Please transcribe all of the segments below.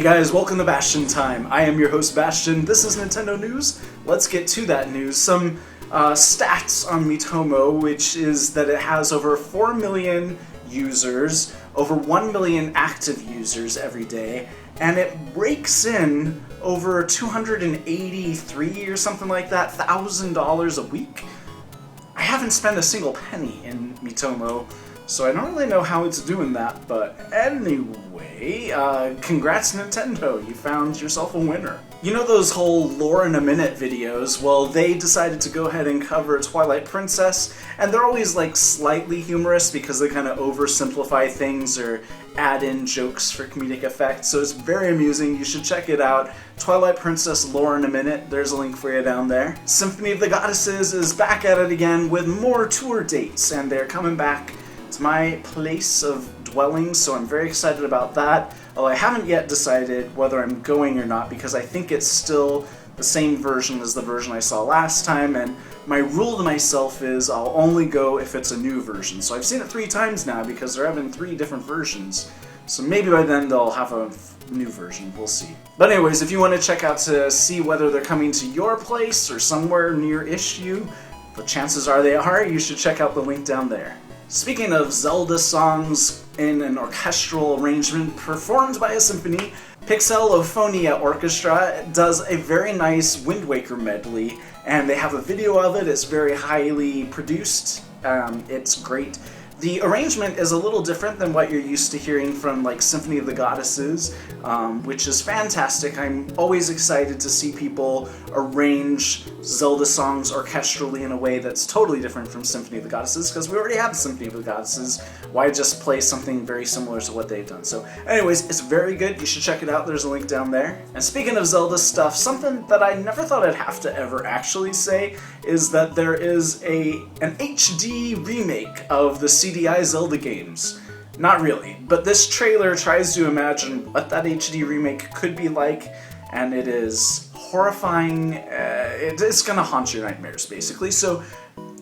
guys, welcome to Bastion Time. I am your host Bastion. This is Nintendo News. Let's get to that news. Some stats on Miitomo, which is that it has over 4 million users, over 1 million active users every day, and it rakes in over 283 or something like that, $1,000 a week. I haven't spent a single penny in Miitomo, so I don't really know how it's doing that, but anyway, congrats Nintendo, you found yourself a winner. You know those whole lore in a minute videos? Well, they decided to go ahead and cover Twilight Princess, and they're always like slightly humorous because they kind of oversimplify things or add in jokes for comedic effect, so it's very amusing. You should check it out. Twilight Princess lore in a minute, there's a link for you down there. Symphony of the Goddesses is back at it again with more tour dates, and they're coming back to my place of dwelling, so I'm very excited about that. Although I haven't yet decided whether I'm going or not, because I think it's still the same version as the version I saw last time, and my rule to myself is I'll only go if it's a new version. So I've seen it 3 times now because they're having 3 different versions. So maybe by then they'll have a new version, we'll see. But anyways, if you want to check out to see whether they're coming to your place or somewhere near-ish you, the chances are they are, you should check out the link down there. Speaking of Zelda songs in an orchestral arrangement performed by a symphony, PIXELOPHONIA Orchestra does a very nice Wind Waker medley, and they have a video of it. It's very highly produced. It's great. The arrangement is a little different than what you're used to hearing from like Symphony of the Goddesses, which is fantastic. I'm always excited to see people arrange Zelda songs orchestrally in a way that's totally different from Symphony of the Goddesses, because we already have Symphony of the Goddesses. Why just play something very similar to what they've done? So anyways, it's very good. You should check it out. There's a link down there. And speaking of Zelda stuff, something that I never thought I'd have to ever actually say is that there is an HD remake of the CDI Zelda games. Not really, but this trailer tries to imagine what that HD remake could be like, and it is horrifying. It's gonna haunt your nightmares, basically. So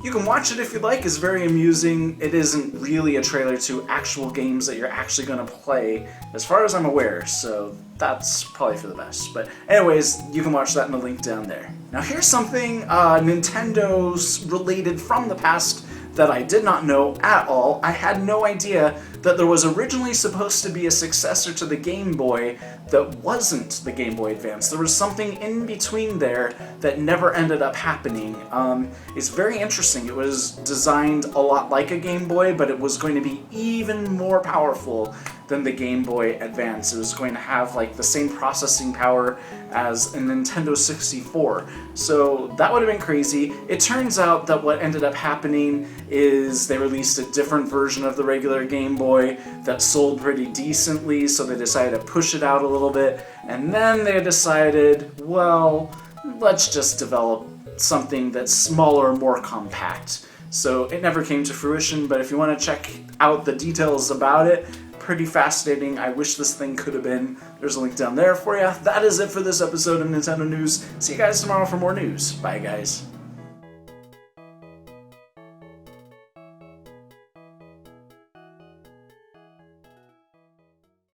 you can watch it if you like. It's very amusing. It isn't really a trailer to actual games that you're actually gonna play, as far as I'm aware, so that's probably for the best. But anyways, you can watch that in the link down there. Now here's something Nintendo's related from the past that I did not know at all. I had no idea that there was originally supposed to be a successor to the Game Boy that wasn't the Game Boy Advance. There was something in between there that never ended up happening. It's very interesting. It was designed a lot like a Game Boy, but it was going to be even more powerful than the Game Boy Advance. It was going to have like the same processing power as a Nintendo 64. So that would have been crazy. It turns out that what ended up happening is they released a different version of the regular Game Boy that sold pretty decently, so they decided to push it out a little bit, and then they decided, well, let's just develop something that's smaller and more compact. So it never came to fruition, but if you want to check out the details about it, pretty fascinating. I wish this thing could have been. There's a link down there for you. That is it for this episode of Nintendo News. See you guys tomorrow for more news. Bye, guys.